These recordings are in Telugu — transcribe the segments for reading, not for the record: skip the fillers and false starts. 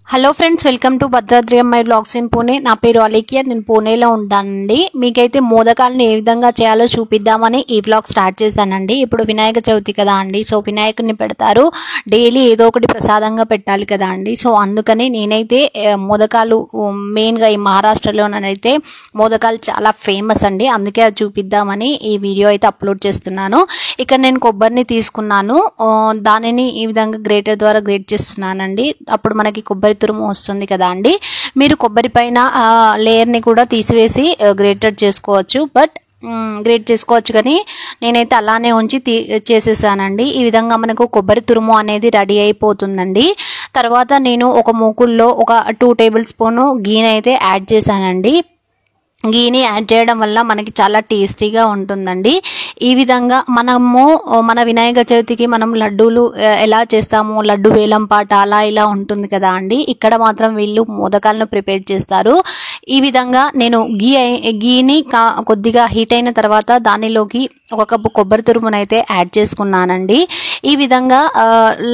Hello friends, welcome to Bhadradri అమ్మాయి వ్లాగ్స్ ఇన్ పూణే. నా పేరు అలేఖ్య, నేను పూణేలో ఉంటానండి. మీకైతే మోదకాలను ఏ విధంగా చేయాలో చూపిద్దామని ఈ వ్లాగ్ స్టార్ట్ చేశానండి. ఇప్పుడు వినాయక చవితి కదా అండి, సో వినాయకుడిని పెడతారు. డైలీ ఏదో ఒకటి ప్రసాదంగా పెట్టాలి కదా అండి. సో అందుకని నేనైతే మోదకాలు మెయిన్గా ఈ మహారాష్ట్రలోనైతే మోదకాలు చాలా ఫేమస్ అండి. అందుకే అది చూపిద్దామని ఈ వీడియో అయితే అప్లోడ్ చేస్తున్నాను. ఇక్కడ నేను కొబ్బరిని తీసుకున్నాను, దానిని ఈ విధంగా గ్రేటర్ ద్వారా గ్రేట్ చేస్తున్నానండి. అప్పుడు మనకి కొబ్బరి తురుము వస్తుంది కదా అండి. మీరు కొబ్బరి పైన లేయర్ని కూడా తీసివేసి గ్రేటెడ్ చేసుకోవచ్చు, గ్రేట్ చేసుకోవచ్చు, కానీ నేనైతే అలానే ఉంచి చేసేసానండి. ఈ విధంగా మనకు కొబ్బరి తురుము అనేది రెడీ అయిపోతుందండి. తర్వాత నేను ఒక మూకుల్లో ఒక 2 టేబుల్ స్పూన్ గీని అయితే యాడ్ చేశానండి. గీని యాడ్ చేయడం వల్ల మనకి చాలా టేస్టీగా ఉంటుందండి. ఈ విధంగా మనము మన వినాయక చవితికి మనం లడ్డూలు ఎలా చేస్తాము, లడ్డు వేలం పాట అలా ఇలా ఉంటుంది కదా అండి. ఇక్కడ మాత్రం వీళ్ళు మోదకాలను ప్రిపేర్ చేస్తారు. ఈ విధంగా నేను గీని కొద్దిగా హీట్ అయిన తర్వాత దానిలోకి 1 కప్పు కొబ్బరి తురుమునైతే యాడ్ చేసుకున్నానండి. ఈ విధంగా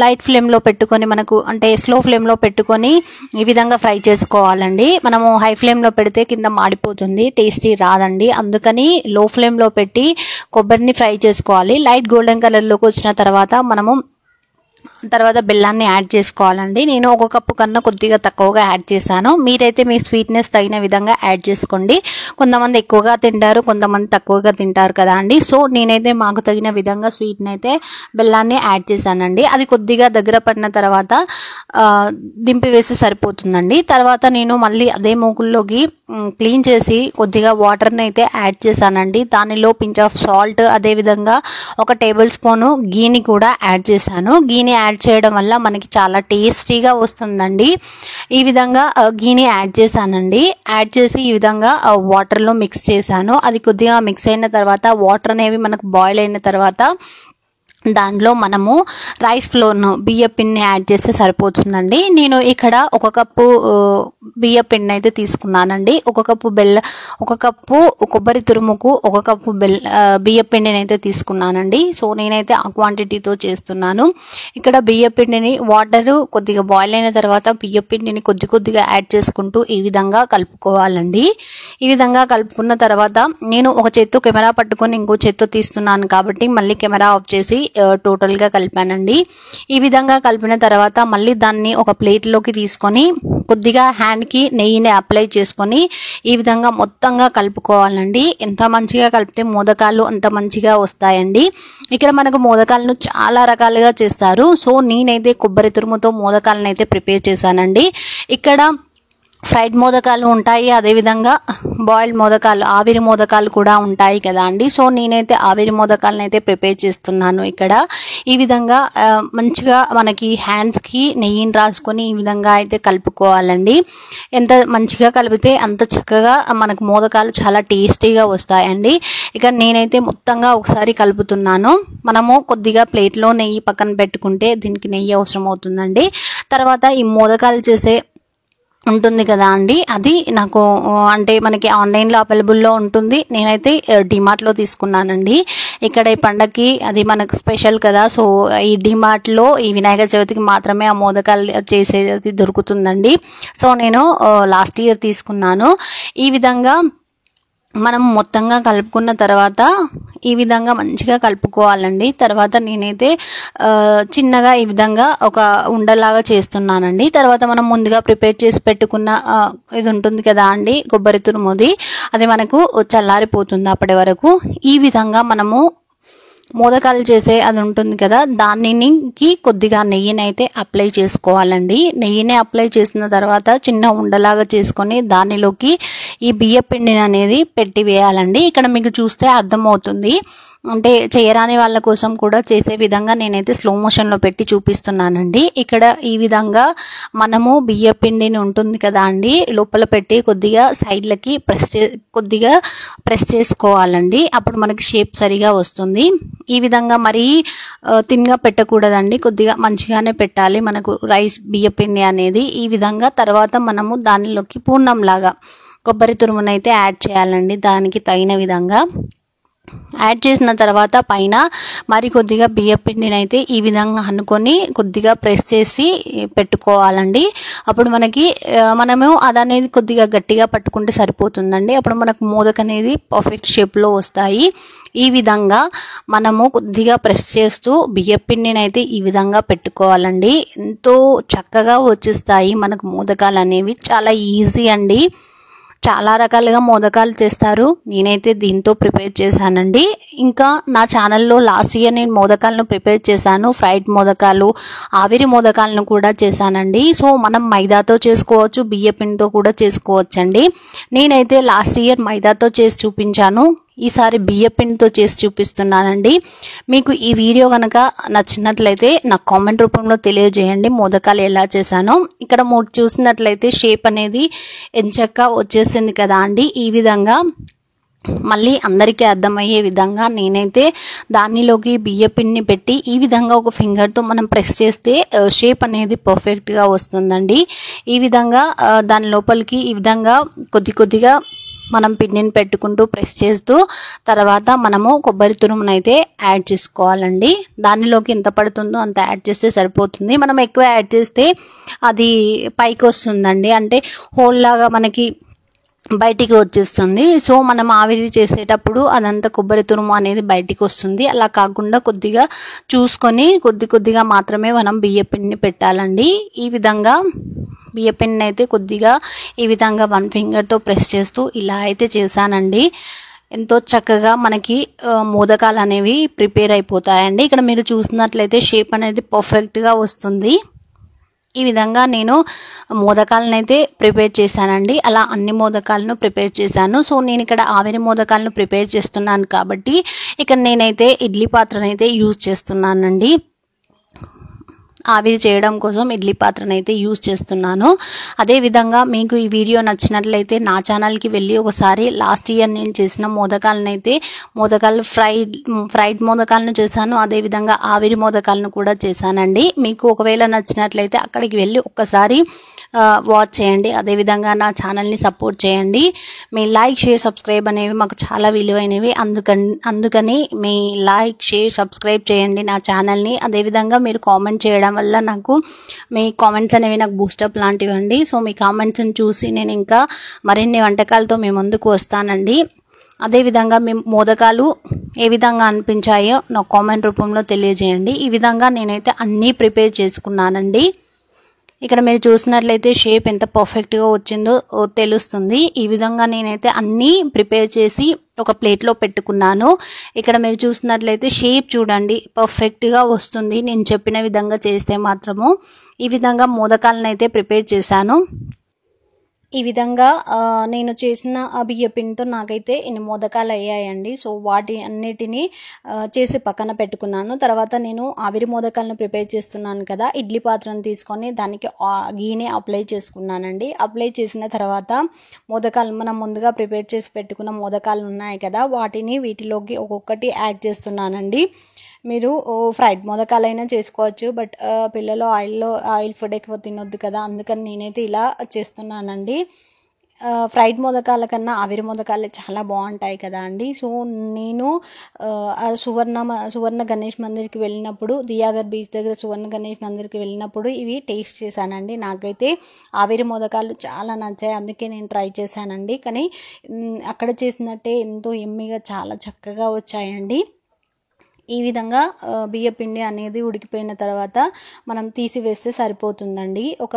లైట్ ఫ్లేమ్లో పెట్టుకొని, మనకు అంటే స్లో ఫ్లేమ్లో పెట్టుకొని ఈ విధంగా ఫ్రై చేసుకోవాలండి. మనము హై ఫ్లేమ్లో పెడితే కింద మాడిపోతుంది, టేస్టీ రాదండి. అందుకని లో ఫ్లేమ్లో పెట్టి కొబ్బరిని ఫ్రై చేసుకోవాలి. లైట్ గోల్డెన్ కలర్లోకి వచ్చిన తర్వాత బెల్లాన్ని యాడ్ చేసుకోవాలండి. నేను 1 కప్పు కన్నా కొద్దిగా తక్కువగా యాడ్ చేశాను. మీరైతే మీ స్వీట్నెస్ తగిన విధంగా యాడ్ చేసుకోండి. కొంతమంది ఎక్కువగా తింటారు, కొంతమంది తక్కువగా తింటారు కదా అండి. సో నేనైతే మాకు తగిన విధంగా స్వీట్ని అయితే బెల్లాన్ని యాడ్ చేశానండి. అది కొద్దిగా దగ్గర పడిన తర్వాత దింపివేసి సరిపోతుందండి. తర్వాత నేను మళ్ళీ అదే మూకుల్లోకి క్లీన్ చేసి కొద్దిగా వాటర్ని అయితే యాడ్ చేశానండి. దానిలో పించ్ ఆఫ్ సాల్ట్, అదేవిధంగా 1 టేబుల్ స్పూను గీని కూడా యాడ్ చేశాను. గీని యాడ్ చేయడం వల్ల మనకి చాలా టేస్టీగా వస్తుందండి. ఈ విధంగా గీని యాడ్ చేశానండి. యాడ్ చేసి ఈ విధంగా వాటర్లో మిక్స్ చేశాను. అది కొద్దిగా మిక్స్ అయిన తర్వాత వాటర్ అనేవి మనకు బాయిల్ అయిన తర్వాత దాంట్లో మనము రైస్ ఫ్లోర్ను బియ్య పిండిని యాడ్ చేస్తే సరిపోతుందండి. నేను ఇక్కడ 1 కప్పు బియ్య పిండిని అయితే తీసుకున్నానండి. 1 కప్పు 1 కప్పు కొబ్బరి తురుముకు 1 కప్పు బియ్య పిండిని అయితే తీసుకున్నానండి. సో నేనైతే ఆ క్వాంటిటీతో చేస్తున్నాను. ఇక్కడ బియ్య పిండిని వాటరు కొద్దిగా బాయిల్ అయిన తర్వాత బియ్య పిండిని కొద్దిగా యాడ్ చేసుకుంటూ ఈ విధంగా కలుపుకోవాలండి. ఈ విధంగా కలుపుకున్న తర్వాత నేను ఒక చేత్తో కెమెరా పట్టుకొని ఇంకో చేత్తో తీస్తున్నాను కాబట్టి మళ్ళీ కెమెరా ఆఫ్ చేసి టోటల్గా కలిపానండి. ఈ విధంగా కలిపిన తర్వాత మళ్ళీ దాన్ని ఒక ప్లేట్లోకి తీసుకొని కొద్దిగా హ్యాండ్కి నెయ్యిని అప్లై చేసుకొని ఈ విధంగా మొత్తంగా కలుపుకోవాలండి. ఎంత మంచిగా కలిపితే మోదకాలు అంత మంచిగా వస్తాయండి. ఇక్కడ మనకు మోదకాలను చాలా రకాలుగా చేస్తారు. సో నేనైతే కొబ్బరి తురుముతో మోదకాలను అయితే ప్రిపేర్ చేశానండి. ఇక్కడ ఫ్రైడ్ మోదకాలు ఉంటాయి, అదేవిధంగా బాయిల్డ్ మోదకాలు, ఆవిరి మోదకాలు కూడా ఉంటాయి కదా అండి. సో నేనైతే ఆవిరి మోదకాలను అయితే ప్రిపేర్ చేస్తున్నాను. ఇక్కడ ఈ విధంగా మంచిగా మనకి హ్యాండ్స్కి నెయ్యిని రాసుకొని ఈ విధంగా అయితే కలుపుకోవాలండి. ఎంత మంచిగా కలిపితే అంత చక్కగా మనకు మోదకాలు చాలా టేస్టీగా వస్తాయండి. ఇక్కడ నేనైతే మొత్తంగా ఒకసారి కలుపుతున్నాను. మనము కొద్దిగా ప్లేట్లో నెయ్యి పక్కన పెట్టుకుంటే దీనికి నెయ్యి అవసరం అవుతుందండి. తర్వాత ఈ మోదకాలు చేసే ఉంటుంది కదా అండి, అది నాకు అంటే మనకి ఆన్లైన్లో అవైలబుల్లో ఉంటుంది. నేనైతే డిమార్ట్లో తీసుకున్నానండి. ఇక్కడ ఈ పండగకి అది మనకు స్పెషల్ కదా. సో ఈ డిమార్ట్లో ఈ వినాయక చవితికి మాత్రమే ఆ మోదకాలు చేసేది దొరుకుతుందండి. సో నేను లాస్ట్ ఇయర్ తీసుకున్నాను. ఈ విధంగా మనం మొత్తంగా కలుపుకున్న తర్వాత ఈ విధంగా మంచిగా కలుపుకోవాలండి. తర్వాత నేనైతే చిన్నగా ఈ విధంగా ఒక ఉండలాగా చేస్తున్నానండి. తర్వాత మనం ముందుగా ప్రిపేర్ చేసి పెట్టుకున్న ఇది ఉంటుంది కదా అండి, కొబ్బరి తురుముది, అది మనకు చల్లారిపోతుంది అప్పటి వరకు. ఈ విధంగా మనము మోదకాలు చేసే అది ఉంటుంది కదా, దానికి కొద్దిగా నెయ్యిని అయితే అప్లై చేసుకోవాలండి. నెయ్యిని అప్లై చేసిన తర్వాత చిన్న ఉండలాగా చేసుకొని దానిలోకి ఈ బియ్య పిండిని అనేది పెట్టి వేయాలండి. ఇక్కడ మీకు చూస్తే అర్థమవుతుంది, అంటే చేయరాని వాళ్ళ కోసం కూడా చేసే విధంగా నేనైతే స్లో మోషన్లో పెట్టి చూపిస్తున్నానండి. ఇక్కడ ఈ విధంగా మనము బియ్య పిండిని ఉంటుంది కదా అండి, లోపల పెట్టి కొద్దిగా సైడ్లకి కొద్దిగా ప్రెస్ చేసుకోవాలండి. అప్పుడు మనకి షేప్ సరిగా వస్తుంది. ఈ విధంగా మరీ తిన్గా పెట్టకూడదండి, కొద్దిగా మంచిగానే పెట్టాలి మనకు రైస్ బియ్య పిండి అనేది. ఈ విధంగా తర్వాత మనము దానిలోకి పూర్ణంలాగా కొబ్బరి తురుమునైతే యాడ్ చేయాలండి, దానికి తగిన విధంగా. యాడ్ చేసిన తర్వాత పైన మరి కొద్దిగా బియ్యం పిండిని అయితే ఈ విధంగా అనుకొని కొద్దిగా ప్రెస్ చేసి పెట్టుకోవాలండి. అప్పుడు మనము అదనేది కొద్దిగా గట్టిగా పట్టుకుంటే సరిపోతుందండి. అప్పుడు మనకు మోదక్ అనేది పర్ఫెక్ట్ షేప్లో వస్తాయి. ఈ విధంగా మనము కొద్దిగా ప్రెస్ చేస్తూ బియ్యం పిండిని అయితే ఈ విధంగా పెట్టుకోవాలండి. ఎంతో చక్కగా వచ్చేస్తాయి మనకు మోదకాలు అనేవి. చాలా ఈజీ అండి. చాలా రకాలుగా మోదకాలు చేస్తారు. నేనైతే దీంతో ప్రిపేర్ చేశానండి. ఇంకా నా ఛానల్లో లాస్ట్ ఇయర్ నేను మోదకాలను ప్రిపేర్ చేశాను. ఫ్రైడ్ మోదకాలు, ఆవిరి మోదకాలను కూడా చేశానండి. సో మనం మైదాతో చేసుకోవచ్చు, బియ్యం పిండితో కూడా చేసుకోవచ్చండి. నేనైతే లాస్ట్ ఇయర్ మైదాతో చేసి చూపించాను. ఈసారి బియ్యం పిండితో చేసి చూపిస్తున్నానండి. మీకు ఈ వీడియో కనుక నచ్చినట్లయితే నాకు కామెంట్ రూపంలో తెలియజేయండి మోదకాలు ఎలా చేశానో. ఇక్కడ చూసినట్లయితే షేప్ అనేది ఎంచక్కా వచ్చేసింది కదా అండి. ఈ విధంగా మళ్ళీ అందరికీ అర్థమయ్యే విధంగా నేనైతే దానిలోకి బియ్యం పిండిని పెట్టి ఈ విధంగా ఒక ఫింగర్తో మనం ప్రెస్ చేస్తే షేప్ అనేది పర్ఫెక్ట్గా వస్తుందండి. ఈ విధంగా దాని లోపలికి ఈ విధంగా కొద్దిగా మనం పిండిని పెట్టుకుంటూ ప్రెస్ చేస్తూ తర్వాత మనము కొబ్బరి తురుమునైతే యాడ్ చేసుకోవాలండి. దానిలోకి ఎంత పడుతుందో అంత యాడ్ చేస్తే సరిపోతుంది. మనం ఎక్కువ యాడ్ చేస్తే అది పైకి వస్తుందండి, అంటే హోల్ లాగా మనకి బయటికి వచ్చేస్తుంది. సో మనం ఆవిరి చేసేటప్పుడు అదంతా కొబ్బరి తురుము అనేది బయటికి వస్తుంది. అలా కాకుండా కొద్దిగా చూసుకొని కొద్దిగా మాత్రమే మనం బియ్యం పిండిని పెట్టాలండి. ఈ విధంగా బియ్యం పిండిని అయితే కొద్దిగా ఈ విధంగా 1 ఫింగర్తో ప్రెస్ చేస్తూ ఇలా అయితే చేశానండి. ఎంతో చక్కగా మనకి మోదకాలు అనేవి ప్రిపేర్ అయిపోతాయండి. ఇక్కడ మీరు చూసినట్లయితే షేప్ అనేది పర్ఫెక్ట్గా వస్తుంది. ఈ విధంగా నేను మోదకాలను అయితే ప్రిపేర్ చేశానండి. అలా అన్ని మోదకాలను ప్రిపేర్ చేశాను. సో నేను ఇక్కడ ఆవిరి మోదకాలను ప్రిపేర్ చేస్తున్నాను కాబట్టి ఇక్కడ నేనైతే ఇడ్లీ పాత్రనైతే యూజ్ చేస్తున్నానండి. ఆవిరి చేయడం కోసం ఇడ్లీ పాత్రనైతే యూజ్ చేస్తున్నాను. అదేవిధంగా మీకు ఈ వీడియో నచ్చినట్లయితే నా ఛానల్కి వెళ్ళి ఒకసారి లాస్ట్ ఇయర్ నేను చేసిన మోదకాలు ఫ్రైడ్ మోదకాలను చేశాను. అదేవిధంగా ఆవిరి మోదకాలను కూడా చేశానండి. మీకు ఒకవేళ నచ్చినట్లయితే అక్కడికి వెళ్ళి ఒక్కసారి వాచ్ చేయండి. అదేవిధంగా నా ఛానల్ని సపోర్ట్ చేయండి. మీ లైక్, షేర్, సబ్స్క్రైబ్ అనేవి మాకు చాలా విలువైనవి. అందుకని మీ లైక్, షేర్, సబ్స్క్రైబ్ చేయండి నా ఛానల్ని. అదేవిధంగా మీరు కామెంట్ చేయడం వల్ల నాకు మీ కామెంట్స్ అనేవి నాకు బూస్టప్ లాంటివండి. సో మీ కామెంట్స్ని చూసి నేను ఇంకా మరిన్ని వంటకాలతో మీ ముందుకు వస్తానండి. అదేవిధంగా మీ మోదకాలు ఏ విధంగా అనిపించాయో నాకు కామెంట్ రూపంలో తెలియజేయండి. ఈ విధంగా నేనైతే అన్నీ ప్రిపేర్ చేసుకున్నానండి. ఇక్కడ మీరు చూసినట్లయితే షేప్ ఎంత పర్ఫెక్ట్గా వచ్చిందో తెలుస్తుంది. ఈ విధంగా నేనైతే అన్నీ ప్రిపేర్ చేసి ఒక ప్లేట్లో పెట్టుకున్నాను. ఇక్కడ మీరు చూసినట్లయితే షేప్ చూడండి పర్ఫెక్ట్గా వస్తుంది నేను చెప్పిన విధంగా చేస్తే మాత్రము. ఈ విధంగా మోదకాలను అయితే ప్రిపేర్ చేశాను. ఈ విధంగా నేను చేసిన బియ్యం పిండితో నాకైతే ఇన్ని మోదకాలు అయ్యాయండి. సో వాటి అన్నిటినీ చేసి పక్కన పెట్టుకున్నాను. తర్వాత నేను ఆవిరి మోదకాలను ప్రిపేర్ చేస్తున్నాను కదా, ఇడ్లీ పాత్రను తీసుకొని దానికి గీని అప్లై చేసుకున్నానండి. అప్లై చేసిన తర్వాత మోదకాలు మనం ముందుగా ప్రిపేర్ చేసి పెట్టుకున్న మోదకాలు ఉన్నాయి కదా, వాటిని వీటిలోకి ఒక్కొక్కటి యాడ్ చేస్తున్నానండి. మీరు ఫ్రైడ్ మోదకాలైనా చేసుకోవచ్చు, బట్ పిల్లలు ఆయిల్ ఫుడ్ ఎక్కువ తినొద్దు కదా, అందుకని నేనైతే ఇలా చేస్తున్నానండి. ఫ్రైడ్ మోదకాల కన్నా ఆవిరి మోదకాలే చాలా బాగుంటాయి కదా అండి. సో నేను సువర్ణ గణేష్ మందిర్కి వెళ్ళినప్పుడు, దియాగర్ బీచ్ దగ్గర సువర్ణ గణేష్ మందిర్కి వెళ్ళినప్పుడు ఇవి టేస్ట్ చేశానండి. నాకైతే ఆవిరి మోదకాలు చాలా నచ్చాయి, అందుకే నేను ట్రై చేశానండి. కానీ అక్కడ చేసినట్టే ఎంతో ఎమ్మిగా చాలా చక్కగా వచ్చాయండి. ఈ విధంగా బియ్యం పిండి అనేది ఉడికిపోయిన తర్వాత మనం తీసివేస్తే సరిపోతుందండి. ఒక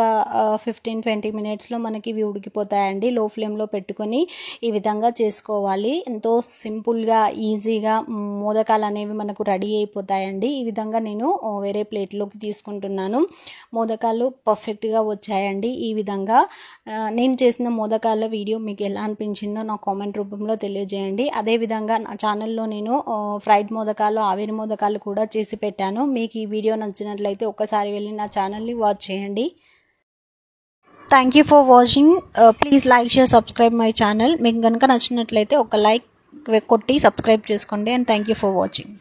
15-20 మినిట్స్లో మనకి ఇవి ఉడికిపోతాయండి. లో ఫ్లేమ్లో పెట్టుకొని ఈ విధంగా చేసుకోవాలి. ఎంతో సింపుల్గా, ఈజీగా మోదకాలు అనేవి మనకు రెడీ అయిపోతాయండి. ఈ విధంగా నేను వేరే ప్లేట్లోకి తీసుకుంటున్నాను. మోదకాలు పర్ఫెక్ట్గా వచ్చాయండి. ఈ విధంగా నేను చేసిన మోదకాల వీడియో మీకు ఎలా అనిపించిందో నా కామెంట్ రూపంలో తెలియజేయండి. అదేవిధంగా నా ఛానల్లో నేను ఫ్రైడ్ మోదకాలు, ఆవిరి మోదకాలు కూడా చేసి పెట్టాను. మీకు ఈ వీడియో నచ్చినట్లయితే ఒక్కసారి వెళ్ళి నా ఛానల్ని వాచ్ చేయండి. Thank you for watching. Please like, share, subscribe my channel. మీకు కనుక నచ్చినట్లయితే ఒక లైక్ కొట్టి సబ్స్క్రైబ్ చేసుకోండి. And thank you for watching.